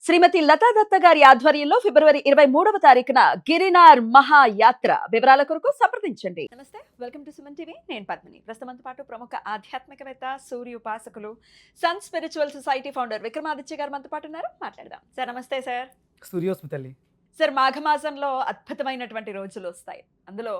శ్రీమతి లతా దత్త గారి ఆధ్వర్యంలో ఫిబ్రవరి 23వ తారీఖున గిరినార్ మహాయాత్ర వివరాల కొరకు సంప్రదించండి. నమస్తే, వెల్కమ్ టు సుమన్ టీవీ. నేను పద్మిని. ప్రస్తుతంతో పాటు ప్రముఖ ఆధ్యాత్మికవేత్త, సూర్య ఉపాసకులు, sun spiritual society founder Vikramaditya garu మనతో పాటు ఉన్నారు. మాట్లాడదాం. సార్ నమస్తే. సార్ సూర్యోస్మి తల్లి. సార్, మాఘమాసంలో అద్భుతమైనటువంటి రోజులు వస్తాయి. అందులో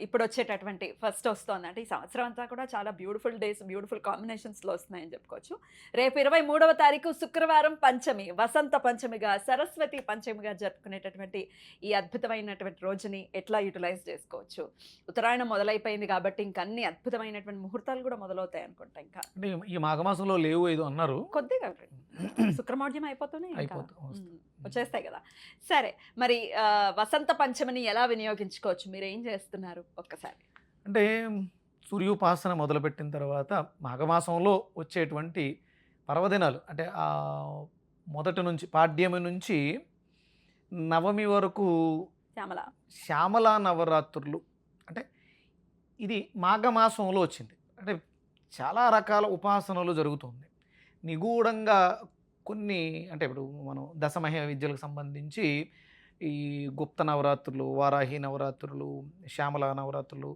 ఇప్పుడు వచ్చేటటువంటి ఫస్ట్ వస్తుంది అంటే ఈ సంవత్సరం అంతా కూడా చాలా బ్యూటిఫుల్ డేస్, బ్యూటిఫుల్ కాంబినేషన్స్లో వస్తున్నాయని చెప్పుకోవచ్చు. రేపు 23వ తారీఖు శుక్రవారం పంచమి, వసంత పంచమిగా, సరస్వతి పంచమిగా జరుపుకునేటటువంటి ఈ అద్భుతమైనటువంటి రోజుని ఎట్లా యూటిలైజ్ చేసుకోవచ్చు? ఉత్తరాయణం మొదలైపోయింది కాబట్టి ఇంకా అన్ని అద్భుతమైనటువంటి ముహూర్తాలు కూడా మొదలవుతాయి అనుకుంటా. ఇంకా ఈ మాఘమాసంలో లేవు ఏదో అన్నారు, కొద్దిగా శుక్రమౌఢ్యం అయిపోతూనే వచ్చేస్తాయి కదా. సరే, మరి వసంత పంచమిని ఎలా వినియోగించుకోవచ్చు? మీరు ఏం చేస్తున్నారు ఒక్కసారి? అంటే సూర్యోపాసన మొదలుపెట్టిన తర్వాత మాఘమాసంలో వచ్చేటువంటి పర్వదినాలు అంటే మొదటి నుంచి పాడ్యమి నుంచి నవమి వరకు శ్యామలా నవరాత్రులు. అంటే ఇది మాఘమాసంలో వచ్చింది. అంటే చాలా రకాల ఉపాసనలు జరుగుతుంది నిగూఢంగా. కొన్ని అంటే ఇప్పుడు మనం దశమహ విద్యలకు సంబంధించి ఈ గుప్త నవరాత్రులు, వారాహి నవరాత్రులు, శ్యామల నవరాత్రులు,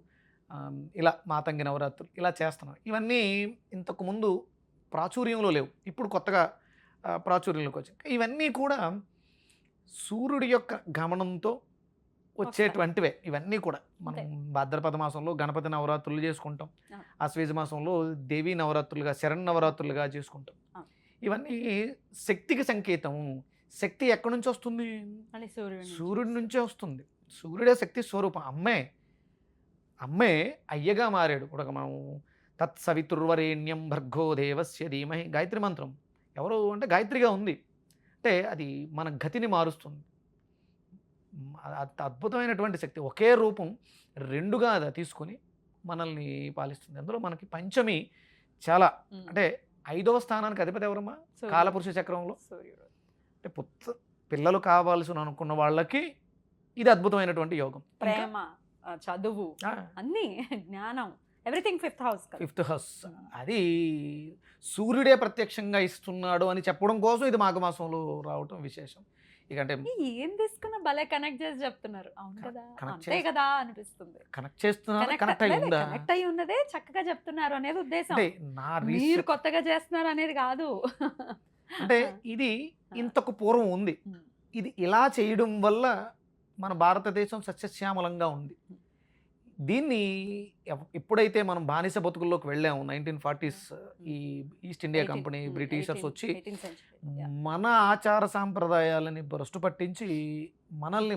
ఇలా మాతంగి నవరాత్రులు ఇలా చేస్తున్నాం. ఇవన్నీ ఇంతకుముందు ప్రాచుర్యంలో లేవు, ఇప్పుడు కొత్తగా ప్రాచుర్యంలోకి వచ్చాయి. ఇవన్నీ కూడా సూర్యుడి యొక్క గమనంతో వచ్చేటువంటివే. ఇవన్నీ కూడా మనం భాద్రపద మాసంలో గణపతి నవరాత్రులు చేసుకుంటాం, ఆశ్వేజ మాసంలో దేవీ నవరాత్రులుగా, శరణ్ నవరాత్రులుగా చేసుకుంటాం. ఇవన్నీ శక్తికి సంకేతం. శక్తి ఎక్కడి నుంచి వస్తుంది? సూర్యుడి నుంచే వస్తుంది. సూర్యుడే శక్తి స్వరూపం. అమ్మే అయ్యగా మారాడు. ఒక మనం తత్సవితుర్వరేణ్యం భర్గో దేవస్య ధీమహి గాయత్రి మంత్రం ఎవరు అంటే గాయత్రిగా ఉంది. అంటే అది మన గతిని మారుస్తుంది. అద్భుతమైనటువంటి శక్తి. ఒకే రూపం రెండుగా తీసుకొని మనల్ని పాలిస్తుంది. అందులో మనకి పంచమి చాలా అంటే 5వ స్థానానికి అధిపతి ఎవరమ్మా? కాలపురుష చక్రంలో. అంటే పిల్లలు కావాల్సిన అనుకున్న వాళ్ళకి ఇది అద్భుతమైనటువంటి యోగం. ప్రేమ, చదువు, అన్ని జ్ఞానం, ఎవ్రీథింగ్ ఫిఫ్త్ హౌస్. అది సూర్యుడే ప్రత్యక్షంగా ఇస్తున్నాడు అని చెప్పడం కోసం ఇది మాఘమాసంలో రావటం విశేషం. ఇకంటే ఏం తీసుకున్నా భలే కనెక్ట్ చేసి చెప్తున్నారు. అవును కదా, అంతే కదా అనిపిస్తుంది. కనెక్ట్ చేస్తున్నారు, కనెక్ట్ అయి ఉన్నదే చక్కగా చెప్తున్నారు అనేది ఉద్దేశం. మీరు కొత్తగా చేస్తున్నారు అనేది కాదు. అంటే ఇది ఇంతకు పూర్వం ఉంది. ఇది ఇలా చేయడం వల్ల మన భారతదేశం సస్యశ్యామలంగా ఉంది. దీన్ని ఎప్పుడైతే మనం బానిస బతుకుల్లోకి వెళ్ళాము 1940s, ఈ ఈస్ట్ ఇండియా కంపెనీ, బ్రిటిషర్స్ వచ్చి మన ఆచార సాంప్రదాయాలని భ్రష్టు పట్టించి మనల్ని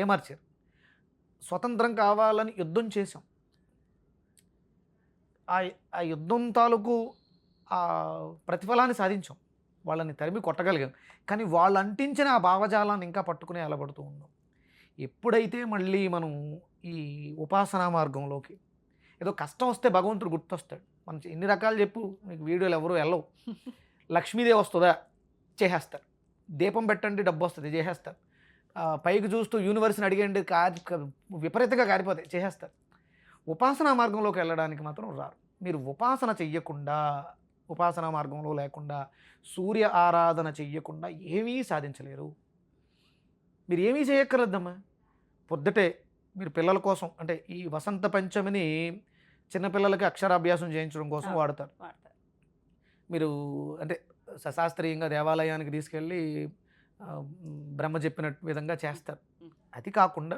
ఏమార్చారు. స్వతంత్రం కావాలని యుద్ధం చేశాం. ఆ యుద్ధం తాలూకు ఆ ప్రతిఫలాన్ని సాధించాం. వాళ్ళని తరిమి కొట్టగలిగాం. కానీ వాళ్ళు అంటించిన ఆ భావజాలాన్ని ఇంకా పట్టుకుని అలబడుతూ ఉన్నాం. ఎప్పుడైతే మళ్ళీ మనం ఈ ఉపాసనా మార్గంలోకి, ఏదో కష్టం వస్తే భగవంతుడు గుర్తొస్తాడు. మనం ఎన్ని రకాలు చెప్పు, మీకు వీడియోలు ఎవరు వెళ్ళవు. లక్ష్మీదేవి వస్తుందా? చేసేస్తారు. దీపం పెట్టండి డబ్బు వస్తుంది, చేసేస్తారు. పైకి చూస్తూ యూనివర్స్ని అడిగండి, విపరీతంగా కారిపోతాయి, చేసేస్తారు. ఉపాసనా మార్గంలోకి వెళ్ళడానికి మాత్రం రారు. మీరు ఉపాసన చెయ్యకుండా, ఉపాసనా మార్గంలో లేకుండా, సూర్య ఆరాధన చెయ్యకుండా ఏమీ సాధించలేరు. మీరు ఏమీ చేయక్కర్లేదమ్మా. పొద్దుటే మీరు పిల్లల కోసం అంటే ఈ వసంత పంచమిని చిన్నపిల్లలకి అక్షరాభ్యాసం చేయించడం కోసం వాడతారు. మీరు అంటే సశాస్త్రీయంగా దేవాలయానికి తీసుకెళ్ళి బ్రహ్మ చెప్పిన విధంగా చేస్తారు. అది కాకుండా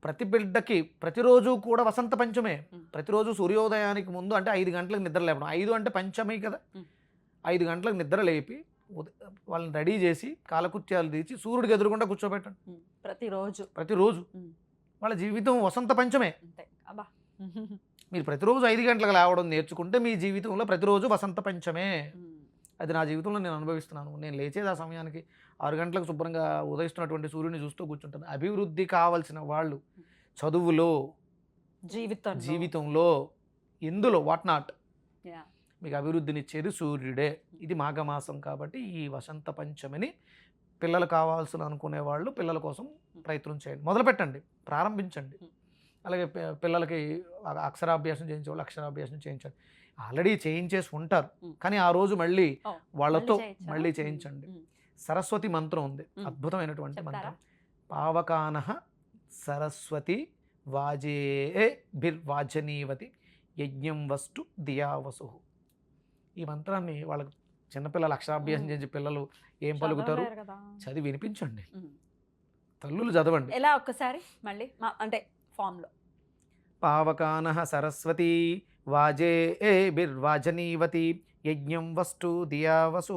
ప్రతి బిడ్డకి ప్రతిరోజు కూడా వసంత పంచమే. ప్రతిరోజు సూర్యోదయానికి ముందు అంటే 5 గంటలకు నిద్ర లేపడం. 5 అంటే పంచమి కదా, 5 గంటలకు నిద్ర లేపి వాళ్ళని రెడీ చేసి కాలకృత్యాలు తీసి సూర్యుడికి ఎదురుకుండా కూర్చోబెట్టండి. ప్రతిరోజు వాళ్ళ జీవితం వసంత పంచమే. మీరు ప్రతిరోజు 5 గంటలకు లేవడం నేర్చుకుంటే మీ జీవితంలో ప్రతిరోజు వసంత పంచమే. అది నా జీవితంలో నేను అనుభవిస్తున్నాను. నేను లేచేది ఆ సమయానికి 6 గంటలకు శుభ్రంగా ఉదయిస్తున్నటువంటి సూర్యుడిని చూస్తూ కూర్చుంటాను. అభివృద్ధి కావాల్సిన వాళ్ళు చదువులో, జీవితంలో, ఎందులో వాట్ నాట్ మీకు అభివృద్ధినిచ్చేది సూర్యుడే. ఇది మాఘమాసం కాబట్టి ఈ వసంత పంచమిని పిల్లలు కావాల్సిన అనుకునే వాళ్ళు పిల్లల కోసం ప్రయత్నం చేయండి, మొదలుపెట్టండి, ప్రారంభించండి. అలాగే పిల్లలకి అక్షరాభ్యాసం చేయించే వాళ్ళు అక్షరాభ్యాసం చేయించండి. ఆల్రెడీ చేయించేసి ఉంటారు, కానీ ఆ రోజు మళ్ళీ వాళ్ళతో మళ్ళీ చేయించండి. సరస్వతి మంత్రం ఉంది, మ్మ్. అద్భుతమైనటువంటి చెప్తారా? మంత్రం. పావకానః సరస్వతి వాజే బిర్వాజనీవతి యజ్ఞం వస్తు దియావసు. ఈ మంత్రాన్ని వాళ్ళకి చిన్నపిల్లలు అక్షరాభ్యాసం చేసే పిల్లలు ఏం పలుకుతారు, చదవలేరు కదా. చదివి వినిపించండి, మ్మ్. తల్లులు చదవండి. ఎలా ఒక్కసారి మళ్ళీ అంటే ఫామ్ లో. పావకానః సరస్వతి వాజే బిర్వాజనీవతి యజ్ఞం వస్తు దియావసు.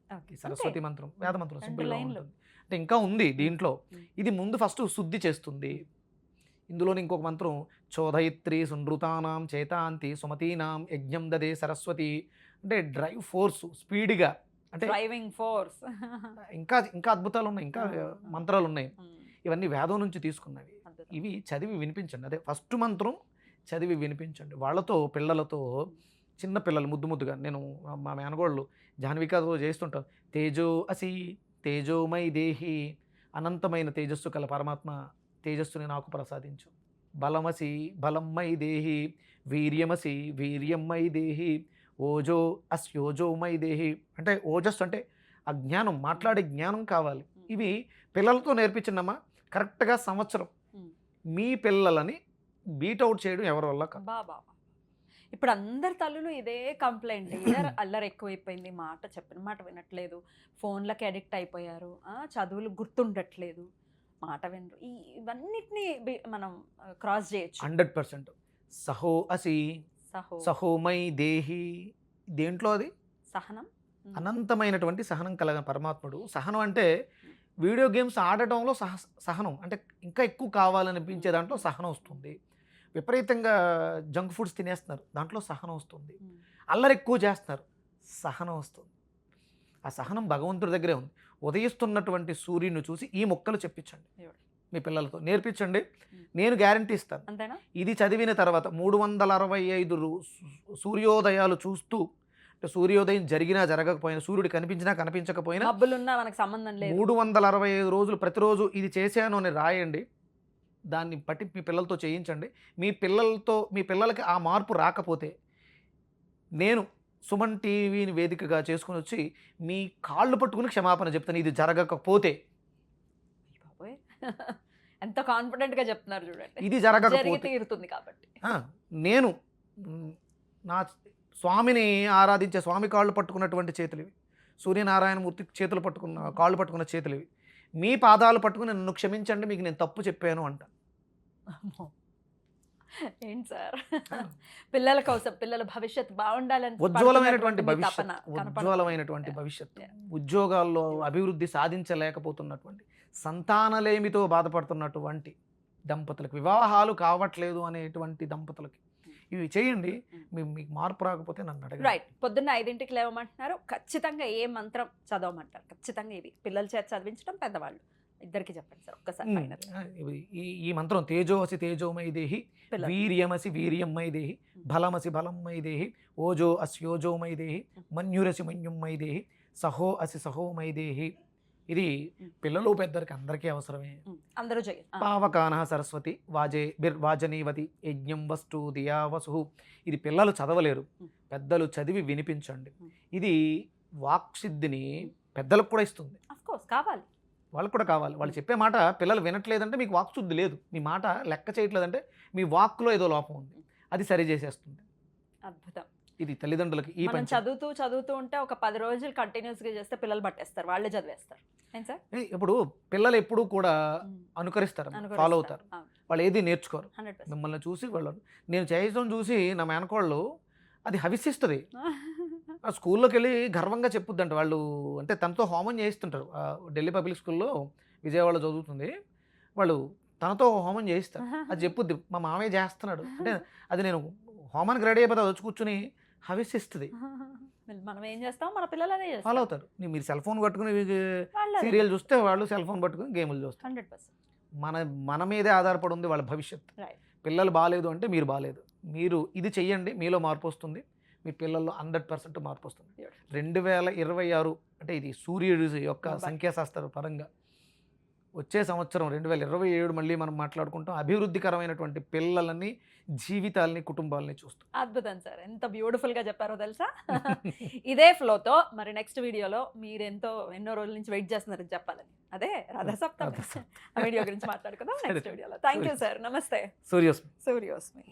ఓకే. ఈ సరస్వతి మంత్రం వేద మంత్రం రెండు సింపుల్గా లైన్లు. ఉంటుంది. అంటే ఇంకా ఉంది దీంట్లో. మ్మ్. ఇది ముందు ఫస్ట్ శుద్ధి చేస్తుంది. ఇందులోని ఇంకొక మంత్రం చోదయిత్రి సునృతానాం చేతాంతి సుమతీనాం యజ్ఞం దదే సరస్వతి. అంటే డ్రైవ్ ఫోర్స్ స్పీడ్గా, అంటే డ్రైవింగ్ ఫోర్స్. ఇంకా ఇంకా అద్భుతాలు ఉన్నాయి, ఇంకా మంత్రాలు ఉన్నాయి. ఇవన్నీ వేదం నుంచి తీసుకున్నవి. ఇవి చదివి వినిపించండి. అదే ఫస్ట్ మంత్రం చదివి వినిపించండి వాళ్ళతో, పిల్లలతో. చిన్న పిల్లలు ముద్దు ముద్దుగా, నేను మా మేనగోళ్ళు జాహ్నవికతో చేస్తుంటాను. తేజో అసి తేజోమై దేహి, అనంతమైన తేజస్సు కల పరమాత్మ తేజస్సుని నాకు ప్రసాదించు. బలమసి బలమ్మై దేహి, వీర్యమసి వీర్యమ్మై దేహి, ఓజో అస్యోజోమై దేహి. అంటే ఓజస్సు అంటే ఆ జ్ఞానం, మాట్లాడే జ్ఞానం కావాలి. ఇవి పిల్లలతో నేర్పించండమ్మా. కరెక్ట్గా సంవత్సరం మీ పిల్లలని బీట్అవుట్ చేయడం ఎవరి వల్ల కాదు. బాబా ఇప్పుడు అందరు తల్లులు ఇదే కంప్లైంట్. ఇద్దరు అల్లరి ఎక్కువైపోయింది, మాట చెప్పిన మాట వినట్లేదు, ఫోన్లకి అడిక్ట్ అయిపోయారు, చదువులు గుర్తుండట్లేదు, మాట వినరు. ఇవన్నిటిని మనం క్రాస్ చేయొచ్చు. 100%. సహో అసి సహోమై దేహి, దేంట్లో అది సహనం. అనంతమైనటువంటి సహనం కలగని పరమాత్ముడు. సహనం అంటే వీడియో గేమ్స్ ఆడటంలో సహనం, అంటే ఇంకా ఎక్కువ కావాలనిపించే దాంట్లో సహనం వస్తుంది. విపరీతంగా జంక్ ఫుడ్స్ తినేస్తున్నారు, దాంట్లో సహనం వస్తుంది. అల్లరి ఎక్కువ చేస్తున్నారు, సహనం వస్తుంది. ఆ సహనం భగవంతుడి దగ్గరే ఉంది. ఉదయిస్తున్నటువంటి సూర్యుని చూసి ఈ మొక్కలు చెప్పించండి, మీ పిల్లలతో నేర్పించండి. నేను గ్యారంటీ ఇస్తాను. అంతేనా? ఇది చదివిన తర్వాత 365 సూర్యోదయాలు చూస్తూ, అంటే సూర్యోదయం జరిగినా జరగకపోయినా, సూర్యుడు కనిపించినా కనిపించకపోయినా, మబ్బులున్నా మనకు సంబంధం లేదు, 365 రోజులు ప్రతిరోజు ఇది చేశాను అని రాయండి. దాన్ని బట్టి మీ పిల్లలతో చేయించండి. మీ పిల్లలకి ఆ మార్పు రాకపోతే నేను సుమన్ టీవీని వేదికగా చేసుకుని వచ్చి మీ కాళ్ళు పట్టుకుని క్షమాపణ చెప్తాను, ఇది జరగకపోతే. బాబోయ్, ఎంత కాన్ఫిడెంట్ గా చెప్తున్నారు చూడండి. ఇది జరిగి జరగకపోతే తీరుతుంది కాబట్టి. నేను నా స్వామిని ఆరాధించే స్వామి కాళ్ళు పట్టుకున్నటువంటి చేతులు ఇవి, సూర్యనారాయణమూర్తి చేతులు పట్టుకున్న కాళ్ళు పట్టుకున్న చేతులు ఇవి. మీ పాదాలు పట్టుకుని నన్ను క్షమించండి, మీకు నేను తప్పు చెప్పాను అంట. అమ్మో, ఏంటి సార్, పిల్లల కోసం, పిల్లల భవిష్యత్తు బాగుండాలని ఉజ్వలమైనటువంటి పడుతున్నటువంటి భవిష్యత్, తపన కనపడుతుంది. ఉజ్వలమైనటువంటి Yeah. భవిష్యత్తు, Yeah. ఉద్యోగాల్లో అభివృద్ధి సాధించలేకపోతున్నటువంటి, సంతానలేమితో బాధపడుతున్నటువంటి దంపతులకు, వివాహాలు కావట్లేదు అనేటువంటి దంపతులకి ఇవి చేయండి. మీకు మార్పు రాకపోతే నన్ను అడగండి. రైట్. పొద్దున్న 5ంటికి లేవమంటున్నారు, ఖచ్చితంగా ఏ మంత్రం చదవమంటారు? ఖచ్చితంగా ఇది పిల్లల చేత చదివించడం, పెద్దవాళ్ళు ఇద్దరికి చెప్పండి సార్ ఒక్కసారి ఫైనల్. ఈ మంత్రం తేజోసి తేజోమై దేహి, వీర్యమసి వీర్యమై దేహి, బలమసి బలమై దేహి, ఓజో అస్యోజోమై దేహి, మన్యురసి మన్యుమై దేహి, సహో అసి సహోమై దేహి. ఇది పిల్లలు పెద్దరికి అందరికీ అవసరమే. అందరూ చేయండి. పావకానః సరస్వతి వాజే బిర్వాజనీవతి యజ్ఞం వస్తు దియావసు. ఇది పిల్లలు చదవలేరు, పెద్దలు చదివి వినిపించండి. ఇది వాక్సిద్ధిని పెద్దలకు కూడా ఇస్తుంది. ఆఫ్ కోర్స్ కావాలి, వాళ్ళకు కూడా కావాలి. వాళ్ళు చెప్పే మాట పిల్లలు వినట్లేదంటే మీకు వాక్శుద్ధి లేదు, మీ మాట లెక్క చేయట్లేదంటే మీ వాక్లో ఏదో లోపం ఉంది, అది సరి చేసేస్తుంది. అద్భుతం. ఇది తల్లిదండ్రులకి ఈ మనం చదువుతూ ఉంటే ఒక 10 రోజులు కంటిన్యూస్ గా చేస్తే పిల్లలు పట్టేస్తారు, వాళ్ళే చదివేస్తారు. ఏం సార్? ఇప్పుడు పిల్లలు ఎప్పుడు కూడా అనుకరిస్తారు, ఫాలో అవుతారు, వాళ్ళు ఏది నేర్చుకోరు. 100%. మిమ్మల్ని చూసి వాళ్ళు, నేను చేయడం చూసి నా మేనకోళ్ళు అది హవిస్సిస్తుంది. ఆ స్కూల్లోకి వెళ్ళి గర్వంగా చెప్పుద్దంట వాళ్ళు, అంటే తనతో హోమం చేయిస్తుంటారు. ఢిల్లీ పబ్లిక్ స్కూల్లో విజయవాడలో చదువుతుంది, వాళ్ళు తనతో హోమం చేయిస్తారు. అది చెప్పుద్ది, మా మామయ్య చేస్తున్నాడు అంటే. అది నేను హోమానికి రెడీ అయిపోతే వచ్చి కూర్చుని హవిస్సిస్తుంది. మనం ఏం చేస్తాం, మన పిల్లలు అదే ఫాలో అవుతారు. మీరు సెల్ ఫోన్ పట్టుకుని సీరియల్ చూస్తే వాళ్ళు సెల్ ఫోన్ పట్టుకుని గేములు చూస్తారు. 100%. మన మీదే ఆధారపడి ఉంది వాళ్ళ భవిష్యత్తు. పిల్లలు బాగాలేదు అంటే మీరు బాగాలేదు. మీరు ఇది చెయ్యండి, మీలో మార్పు వస్తుంది, మీ పిల్లల్లో 100% మార్పు వస్తుంది. 2026 అంటే ఇది సూర్యుడి యొక్క సంఖ్యాశాస్త్ర పరంగా వచ్చే సంవత్సరం 2027 మళ్ళీ మనం మాట్లాడుకుంటాం. అభివృద్ధికరమైనటువంటి పిల్లలని, జీవితాల్ని, కుటుంబాలని చూస్తాం. అద్భుతం సార్. ఎంత బ్యూటిఫుల్‌గా చెప్పారో తెలుసా? ఇదే ఫ్లోతో మరి నెక్స్ట్ వీడియోలో ఎన్నో రోజుల నుంచి వెయిట్ చేస్తున్నారని చెప్పాలని. అదే రథసప్తమి. రథసప్తమి. ఆ వీడియో గురించి మాట్లాడుకుందాం నెక్స్ట్ సరే. వీడియోలో. Thank you sir. నమస్తే. సూర్యోస్మి. సూర్యోస్మి.